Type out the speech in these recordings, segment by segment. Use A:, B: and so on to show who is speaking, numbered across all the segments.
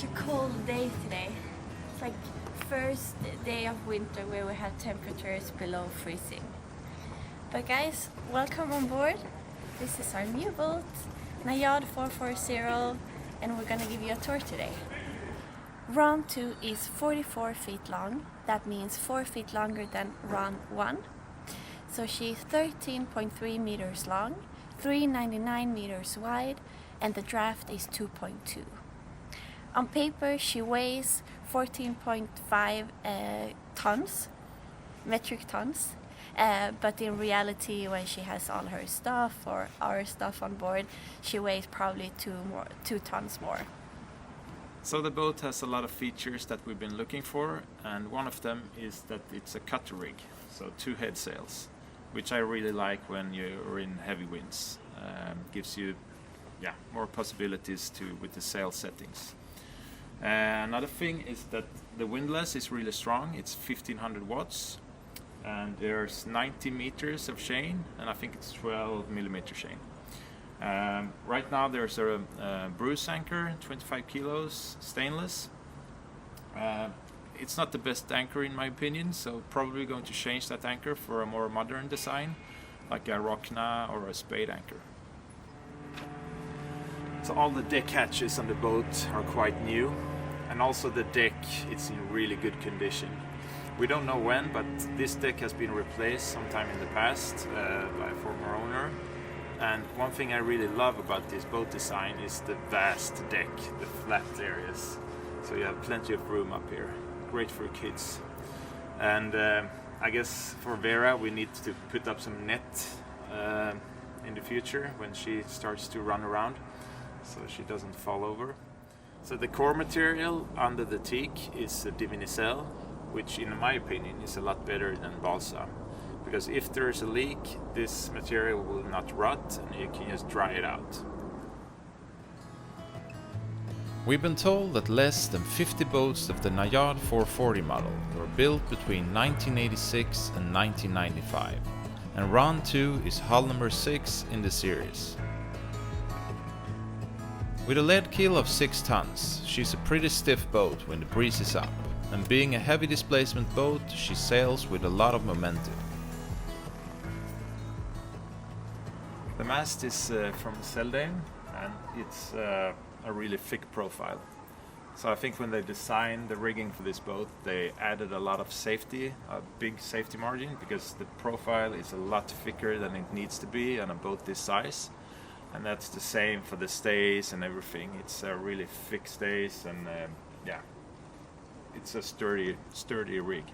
A: such a cold day today. It's like first day of winter where we have temperatures below freezing. But guys, welcome on board. This is our new boat, Najad 440, and we're gonna give you a tour today. Run 2 is 44 feet long. That means 4 feet longer than Run 1. So she's 13.3 meters long, 399 meters wide, and the draft is 2.2. On paper she weighs 14.5 tons, metric tons, but in reality when she has all her stuff or our stuff on board, she weighs probably 2 tons more.
B: So the boat has a lot of features that we've been looking for, and one of them is that it's a cutter rig, so 2 head sails, which I really like when you're in heavy winds. Gives you more possibilities with the sail settings. Another thing is that the windlass is really strong. It's 1500 watts and there's 90 meters of chain, and I think it's 12 millimeter chain. Right now there's a bruise anchor, 25 kilos, stainless. It's not the best anchor in my opinion, so probably going to change that anchor for a more modern design, like a Rockna or a spade anchor. So all the deck hatches on the boat are quite new, and also the deck is in really good condition. We don't know when, but this deck has been replaced sometime in the past by a former owner. And one thing I really love about this boat design is the vast deck, the flat areas. So you have plenty of room up here. Great for kids. And I guess for Vera we need to put up some net in the future when she starts to run around, so she doesn't fall over. So the core material under the teak is Divinycell, which in my opinion is a lot better than balsa. Because if there is a leak, this material will not rot and you can just dry it out.
C: We've been told that less than 50 boats of the Najad 440 model were built between 1986 and 1995, and Run 2 is hull number 6 in the series. With a lead keel of 6 tons, she's a pretty stiff boat when the breeze is up, and being a heavy displacement boat, she sails with a lot of momentum.
B: The mast is from Seldane, and it's a really thick profile. So I think when they designed the rigging for this boat, they added a lot of safety, a big safety margin, because the profile is a lot thicker than it needs to be on a boat this size. And that's the same for the stays and everything. It's a really thick stays, and it's a sturdy rig.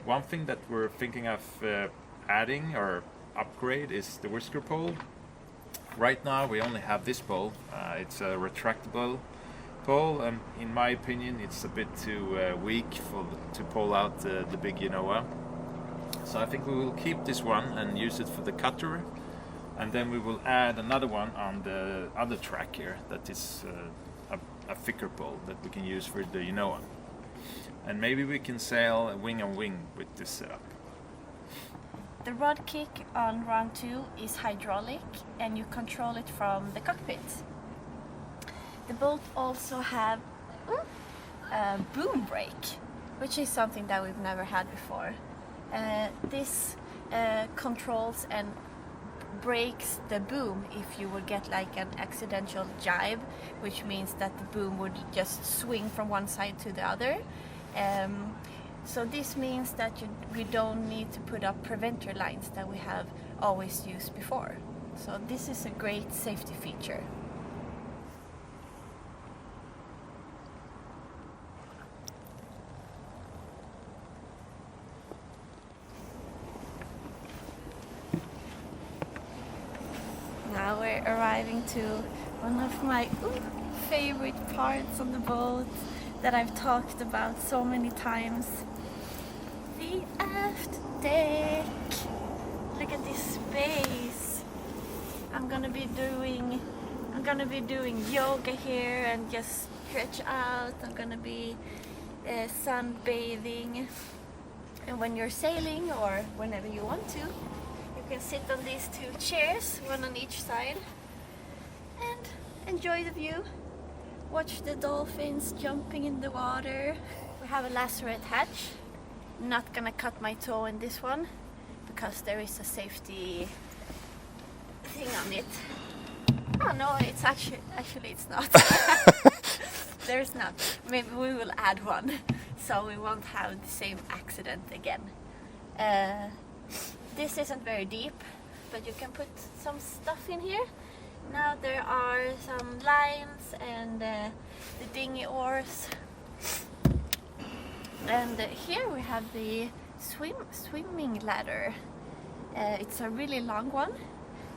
B: One thing that we're thinking of adding or upgrade is the whisker pole. Right now we only have this pole. It's a retractable pole, and in my opinion it's a bit too weak to pull out the big Genoa. So I think we will keep this one and use it for the cutter, and then we will add another one on the other track here that is a thicker pole that we can use for the Genoa. And maybe we can sail wing on wing with this setup.
A: The rod kick on Run 2 is hydraulic and you control it from the cockpit. The boat also have a boom brake, which is something that we've never had before. This controls and brakes the boom if you would get like an accidental jibe, which means that the boom would just swing from one side to the other. So this means that we don't need to put up preventer lines that we have always used before. So this is a great safety feature. Now we're arriving to one of my favorite parts on the boat that I've talked about so many times. The aft deck. Look at this space. I'm gonna be doing yoga here and just stretch out. I'm gonna be sunbathing. And when you're sailing or whenever you want to, you can sit on these 2 chairs, one on each side, and enjoy the view. Watch the dolphins jumping in the water. We have a lacerate hatch. Not gonna cut my toe in this one because there is a safety thing on it. Oh no, it's actually it's not. There's not. Maybe we will add one so we won't have the same accident again. This isn't very deep, but you can put some stuff in here. Now there are some lines and the dinghy oars. And here we have the swimming ladder. It's a really long one,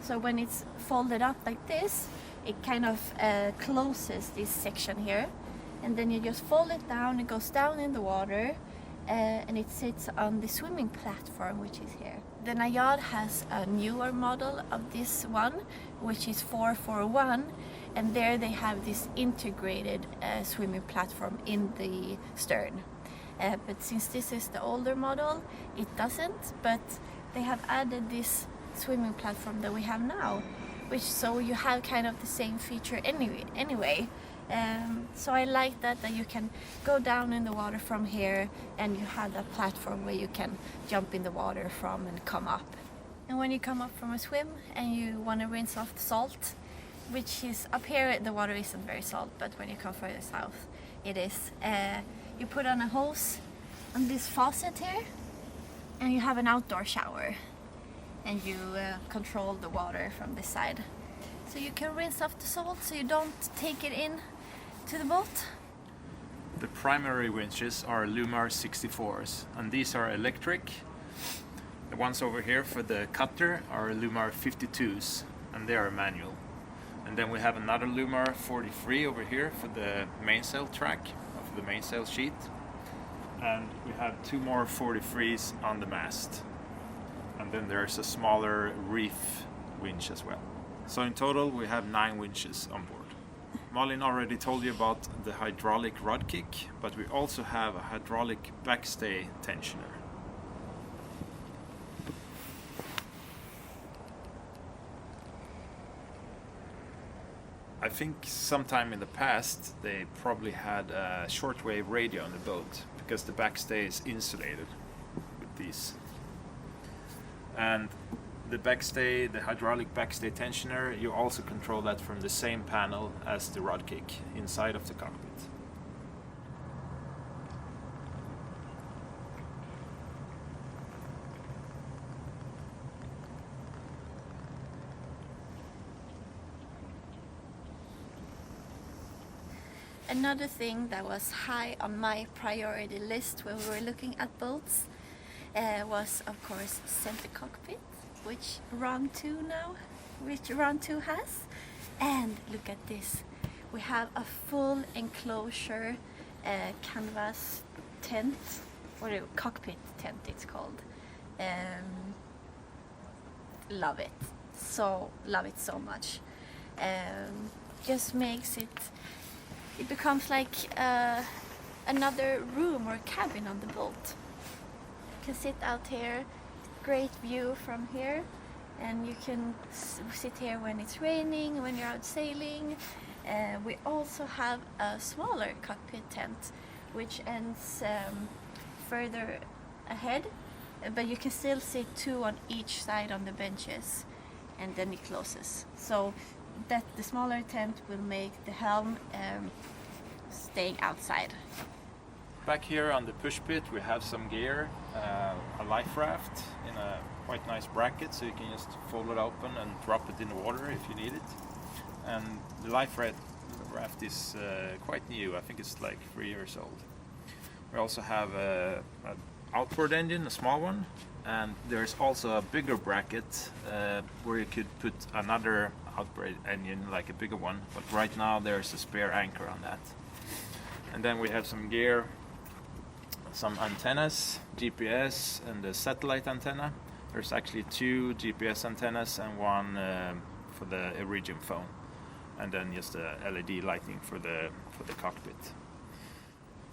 A: so when it's folded up like this, it kind of closes this section here, and then you just fold it down. It goes down in the water, and it sits on the swimming platform, which is here. The Najad has a newer model of this one, which is 441, and there they have this integrated swimming platform in the stern. But since this is the older model, it doesn't, but they have added this swimming platform that we have now, which so you have kind of the same feature anyway. So I like that you can go down in the water from here, and you have that platform where you can jump in the water from and come up. And when you come up from a swim and you want to rinse off the salt, which is up here, the water isn't very salt, but when you come further south, it is. You put on a hose on this faucet here, and you have an outdoor shower, and you control the water from this side. So you can rinse off the salt so you don't take it in to the boat.
B: The primary winches are Lumar 64s, and these are electric. The ones over here for the cutter are Lumar 52s, and they are manual. And then we have another Lumar 43 over here for the mainsail track, for the mainsail sheet. And we have two more 43s on the mast. And then there's a smaller reef winch as well. So in total we have 9 winches on board. Malin already told you about the hydraulic rod kick, but we also have a hydraulic backstay tensioner. I think sometime in the past they probably had a shortwave radio on the boat because the backstay is insulated with these. And the backstay, the hydraulic backstay tensioner, you also control that from the same panel as the rod kick inside of the cockpit.
A: Another thing that was high on my priority list when we were looking at boats was of course center cockpit, which Round 2 has. And look at this, we have a full enclosure canvas tent, or a cockpit tent it's called. Love it so much. Just makes it becomes like another room or cabin on the boat. You can sit out here, great view from here, and you can sit here when it's raining, when you're out sailing. We also have a smaller cockpit tent which ends further ahead, but you can still sit 2 on each side on the benches, and then it closes. So that the smaller tent will make the helm staying outside.
B: Back here on the push pit we have some gear, a life raft in a quite nice bracket, so you can just fold it open and drop it in the water if you need it. And the life raft is quite new, I think it's like 3 years old. We also have an outboard engine, a small one, and there's also a bigger bracket where you could put another outboard engine, like a bigger one, but right now there's a spare anchor on that. And then we have some gear, some antennas, GPS and the satellite antenna. There's actually 2 GPS antennas and one for the Iridium phone, and then just a LED lighting for the cockpit.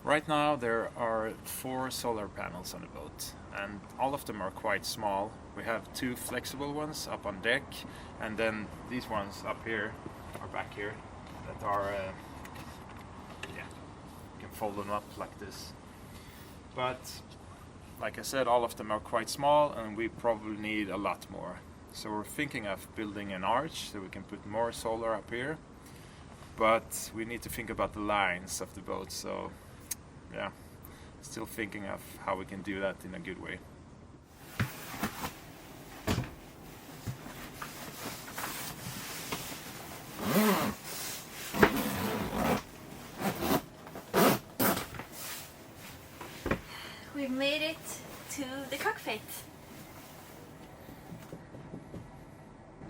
B: Right now there are 4 solar panels on the boat, and all of them are quite small. We have 2 flexible ones up on deck, and then these ones up here, or back here, that are fold them up like this. But like I said, all of them are quite small and we probably need a lot more. So we're thinking of building an arch so we can put more solar up here. But we need to think about the lines of the boat, so yeah, still thinking of how we can do that in a good way.
A: We've made it to the cockpit.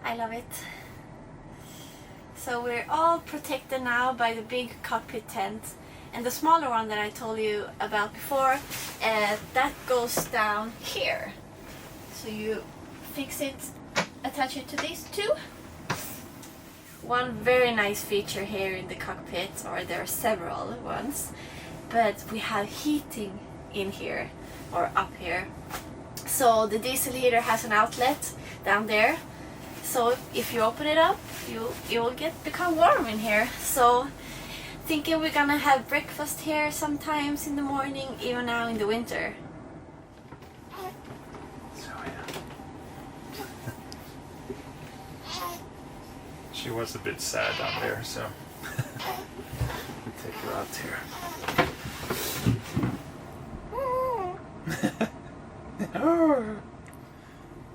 A: I love it. So we're all protected now by the big cockpit tent, and the smaller one that I told you about before, that goes down here. So you fix it, attach it to these two. One very nice feature here in the cockpit, or there are several ones, but we have heating in here or up here. So the diesel heater has an outlet down there. So if you open it up, you will become warm in here. So thinking we're gonna have breakfast here sometimes in the morning, even now in the winter.
B: So yeah. She was a bit sad down there, so we'll take her out here.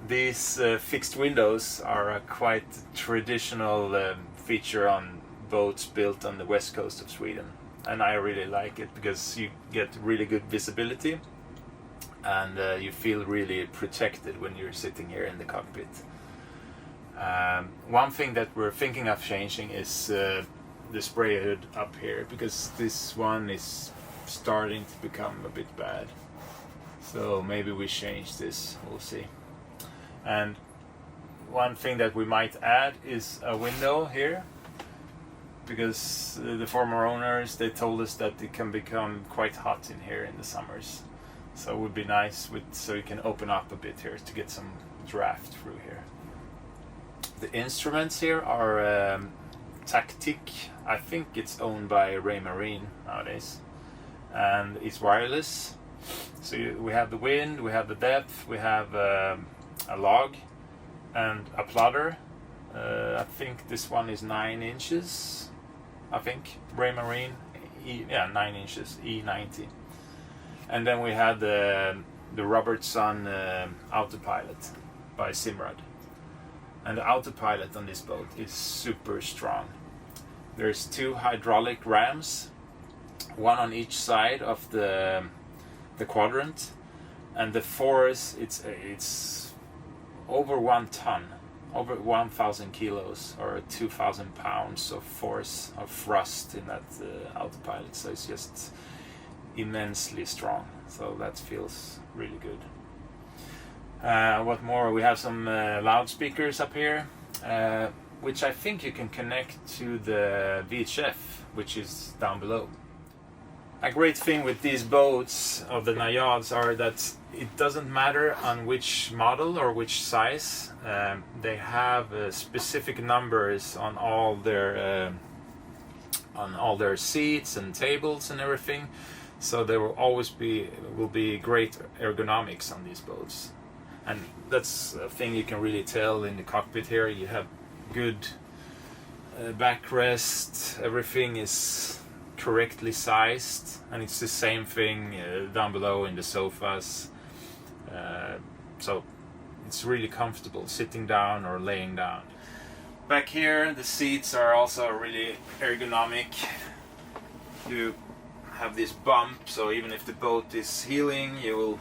B: These fixed windows are a quite traditional feature on boats built on the west coast of Sweden, and I really like it because you get really good visibility and you feel really protected when you're sitting here in the cockpit. One thing that we're thinking of changing is the spray hood up here, because this one is starting to become a bit bad. So maybe we change this, we'll see. And one thing that we might add is a window here, because the former owners, they told us that it can become quite hot in here in the summers. So it would be nice so you can open up a bit here to get some draft through here. The instruments here are Tactic. I think it's owned by Ray Marine nowadays, and it's wireless. So we have the wind, we have the depth, we have a log and a plotter. I think this one is 9 inches. I think Ray Marine, 9 inches, E90. And then we had the Robertson autopilot by Simrad. And the autopilot on this boat is super strong. There's 2 hydraulic rams, one on each side of the quadrant, and the force, it's over 1 ton, over 1,000 kilos or 2,000 pounds of force of thrust in that autopilot. So it's just immensely strong. So that feels really good. What more? We have some loudspeakers up here, which I think you can connect to the VHF, which is down below. A great thing with these boats of the Najads are that it doesn't matter on which model or which size. They have specific numbers on all their seats and tables and everything. So there will always be great ergonomics on these boats, and that's a thing you can really tell in the cockpit here. You have good backrest. Everything is correctly sized, and it's the same thing down below in the sofas, so it's really comfortable sitting down or laying down. Back here the seats are also really ergonomic. You have this bump, so even if the boat is heeling, you will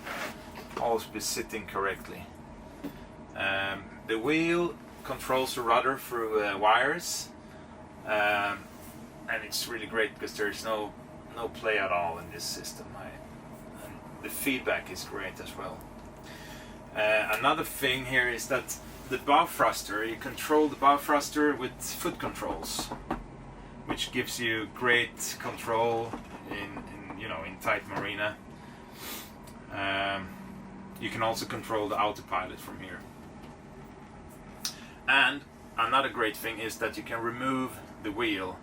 B: always be sitting correctly. The wheel controls the rudder through wires, and it's really great because there's no play at all in this system. And the feedback is great as well. Another thing here is that the bow thruster, you control the bow thruster with foot controls, which gives you great control in tight marina. You can also control the autopilot from here. And another great thing is that you can remove the wheel.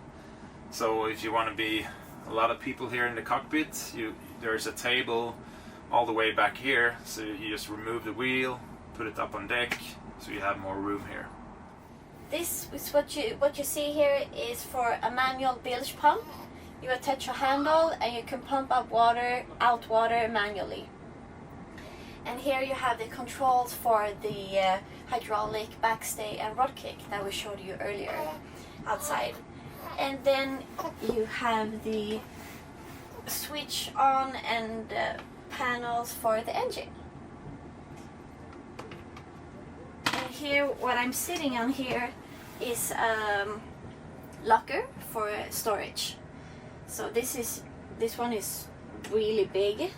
B: So if you want to be a lot of people here in the cockpit. There's a table all the way back here, so you just remove the wheel, put it up on deck, so you have more room here.
A: This is what you see here is for a manual bilge pump. You attach a handle and you can pump out water manually. And here you have the controls for the hydraulic backstay and rod kick that we showed you earlier outside. And then you have the switch on and panels for the engine. And here, what I'm sitting on here is locker for storage. So this one is really big.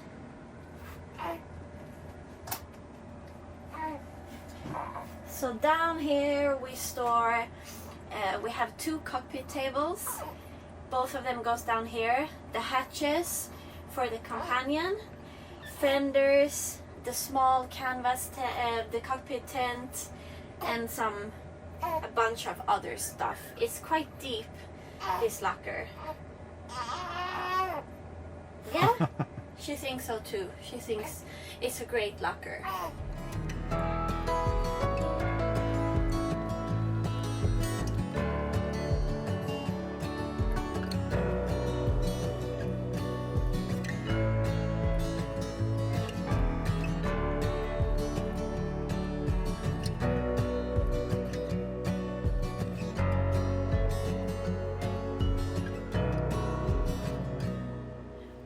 A: So down here we store, we have 2 cockpit tables. Both of them goes down here. The hatches for the companion, fenders, the small canvas, the cockpit tent, and a bunch of other stuff. It's quite deep, this locker. Yeah, she thinks so too. She thinks it's a great locker.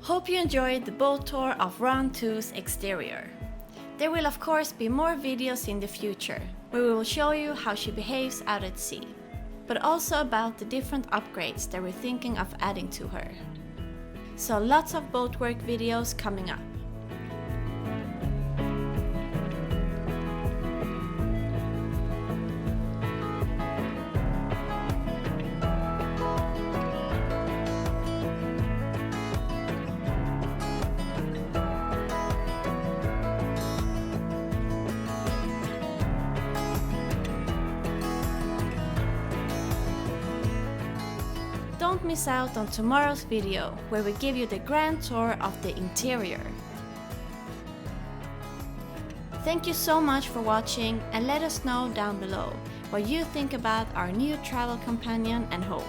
A: Hope you enjoyed the boat tour of Round 2's exterior. There will of course be more videos in the future, where we will show you how she behaves out at sea, but also about the different upgrades that we're thinking of adding to her. So lots of boat work videos coming up. Don't miss out on tomorrow's video, where we give you the grand tour of the interior. Thank you so much for watching, and let us know down below what you think about our new travel companion and home.